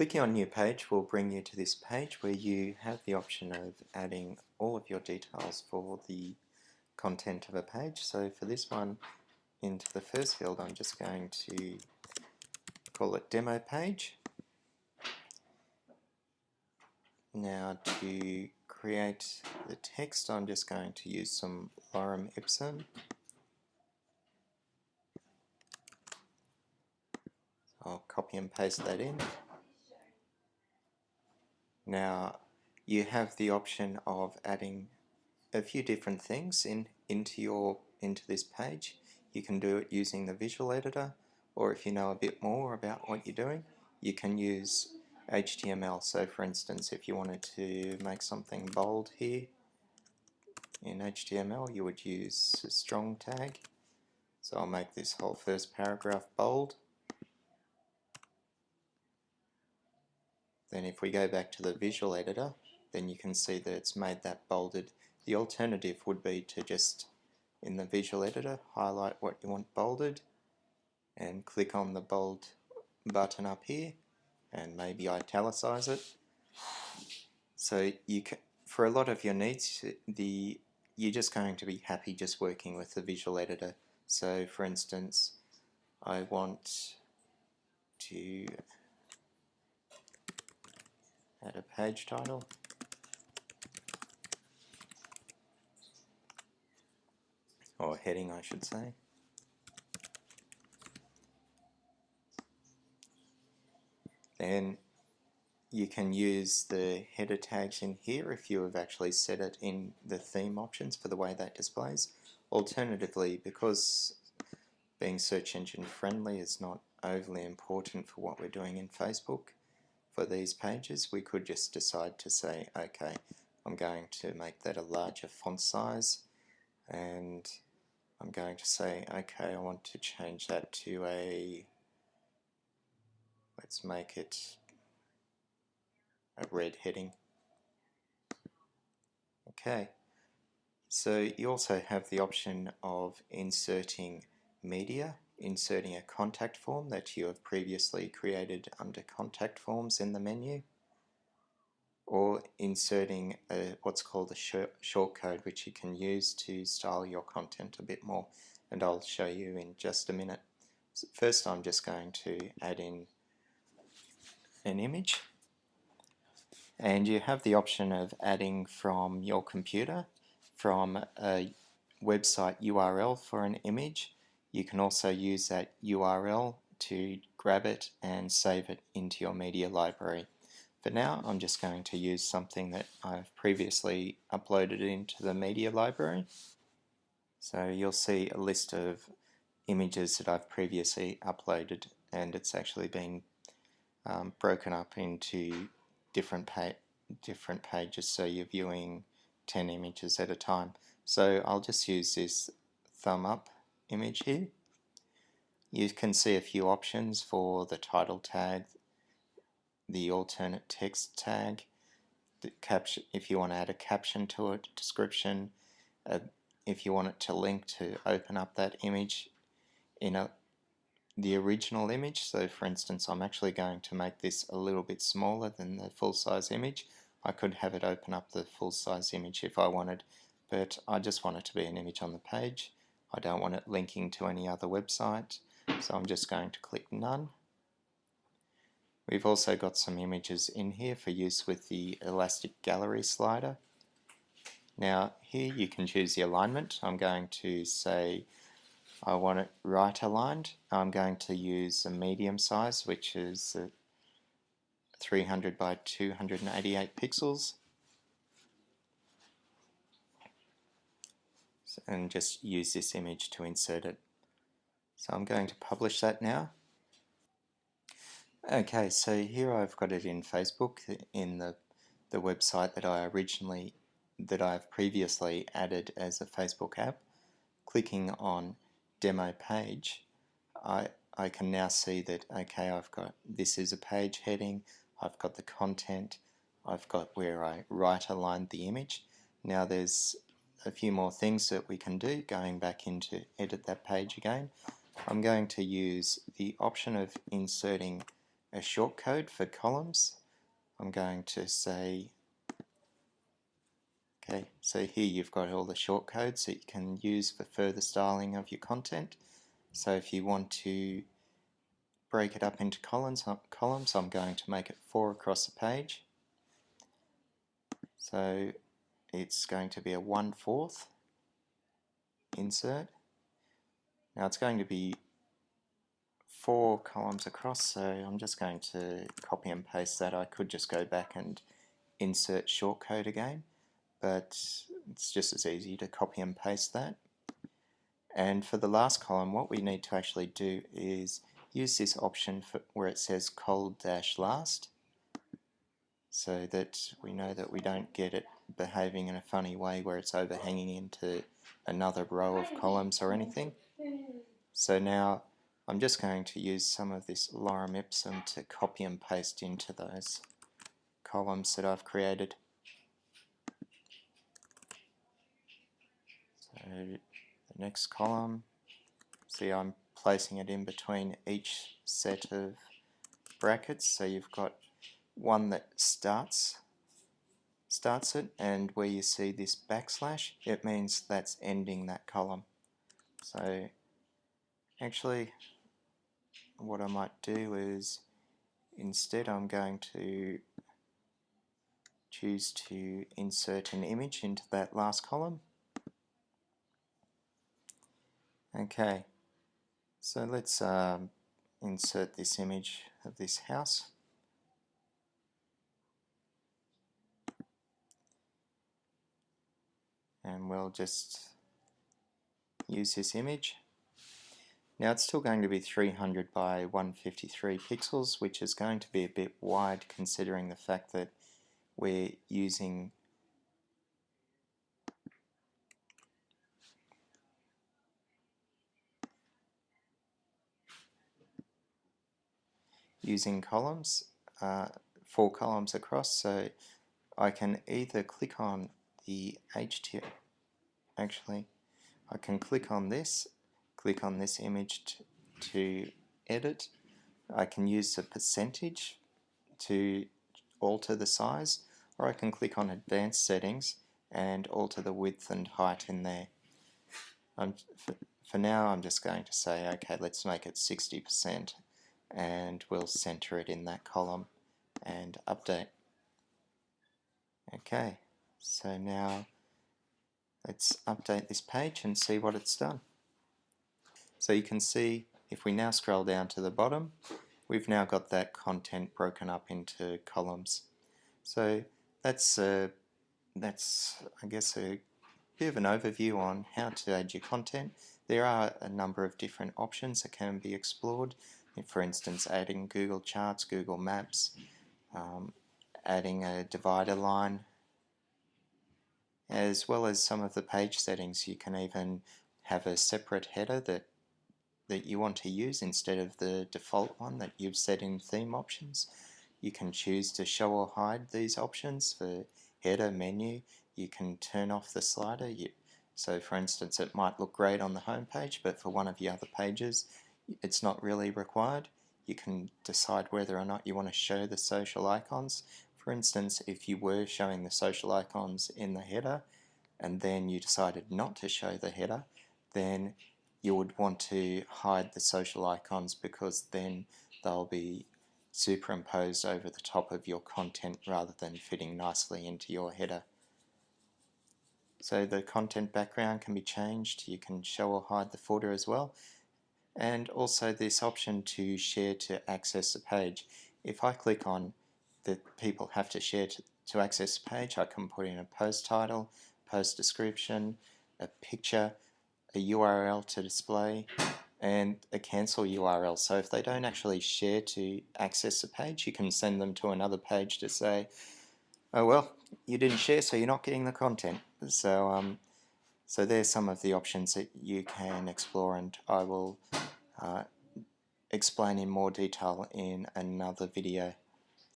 Clicking on New Page will bring you to this page where you have the option of adding all of your details for the content of a page. So for this one, into the first field, I'm just going to call it Demo Page. Now to create the text, I'm just going to use some lorem ipsum. I'll copy and paste that in. Now you have the option of adding a few different things into this page. You can do it using the visual editor, or if you know a bit more about what you're doing, you can use HTML. So for instance, if you wanted to make something bold here in HTML, you would use a strong tag. So I'll make this whole first paragraph bold. Then if we go back to the visual editor, then you can see that it's made that bolded. The alternative would be to just, in the visual editor, highlight what you want bolded and click on the bold button up here and maybe italicize it. So you can, for a lot of your needs, you're just going to be happy just working with the visual editor. So for instance, I want to add a page title. Or heading, I should say. Then you can use the header tags in here if you have actually set it in the theme options for the way that displays. Alternatively, because being search engine friendly is not overly important for what we're doing in Facebook for these pages, we could just decide to say, okay, I'm going to make that a larger font size, and I'm going to say, okay, I want to change that to a, let's make it a red heading. Okay, so you also have the option of inserting media, inserting a contact form that you have previously created under contact forms in the menu, or inserting what's called a shortcode, which you can use to style your content a bit more, and I'll show you in just a minute. So first I'm just going to add in an image, and you have the option of adding from your computer, from a website URL for an image. You can also use that URL to grab it and save it into your media library. For now, I'm just going to use something that I've previously uploaded into the media library. So you'll see a list of images that I've previously uploaded, and it's actually been broken up into different pages, so you're viewing 10 images at a time. So I'll just use this thumb up image here. You can see a few options for the title tag, the alternate text tag, the caption, if you want to add a caption to it, description, if you want it to link to open up that image in the original image. So for instance, I'm actually going to make this a little bit smaller than the full-size image. I could have it open up the full-size image if I wanted, but I just want it to be an image on the page. I don't want it linking to any other website, so I'm just going to click None. We've also got some images in here for use with the Elastic Gallery slider. Now here you can choose the alignment. I'm going to say I want it right aligned. I'm going to use a medium size, which is 300 by 288 pixels, and just use this image to insert it. So I'm going to publish that now. Okay, so here I've got it in Facebook, in the website that I've previously added as a Facebook app. Clicking on Demo Page, I can now see that, okay, this is a page heading, I've got the content, I've got where I right aligned the image. Now there's a few more things that we can do. Going back into edit that page again, I'm going to use the option of inserting a shortcode for columns. I'm going to say, okay, so here you've got all the shortcodes that you can use for further styling of your content. So if you want to break it up into columns, I'm going to make it 4 across the page. So it's going to be a 1/4 insert. Now it's going to be 4 columns across, so I'm just going to copy and paste that. I could just go back and insert shortcode again, but it's just as easy to copy and paste that. And for the last column, what we need to actually do is use this option where it says col-last, so that we know that we don't get it behaving in a funny way where it's overhanging into another row of columns or anything. So now I'm just going to use some of this lorem ipsum to copy and paste into those columns that I've created. So the next column, see, I'm placing it in between each set of brackets, so you've got one that starts it, and where you see this backslash, it means that's ending that column. So actually what I might do is instead I'm going to choose to insert an image into that last column. Okay, so let's insert this image of this house. And we'll just use this image. Now it's still going to be 300 by 153 pixels, which is going to be a bit wide considering the fact that we're using columns, 4 columns across, so I can either click on the HTML, actually I can click on this image to edit. I can use the percentage to alter the size, or I can click on advanced settings and alter the width and height in there. For now I'm just going to say, okay, let's make it 60% and we'll center it in that column and update. Okay, so now let's update this page and see what it's done. So you can see if we now scroll down to the bottom, we've now got that content broken up into columns. So that's I guess a bit of an overview on how to add your content. There are a number of different options that can be explored. For instance, adding Google Charts, Google Maps, adding a divider line, as well as some of the page settings. You can even have a separate header that you want to use instead of the default one that you've set in theme options. You can choose to show or hide these options for header, menu. You can turn off the slider. So for instance, it might look great on the home page, but for one of the other pages it's not really required. You can decide whether or not you want to show the social icons. For instance, if you were showing the social icons in the header and then you decided not to show the header, then you would want to hide the social icons, because then they'll be superimposed over the top of your content rather than fitting nicely into your header. So the content background can be changed. You can show or hide the footer as well. And also this option to share to access the page. If I click on that people have to share to access the page, I can put in a post title, post description, a picture, a URL to display, and a cancel URL. So if they don't actually share to access the page, you can send them to another page to say, oh well, you didn't share, so you're not getting the content. So so there's some of the options that you can explore, and I will explain in more detail in another video.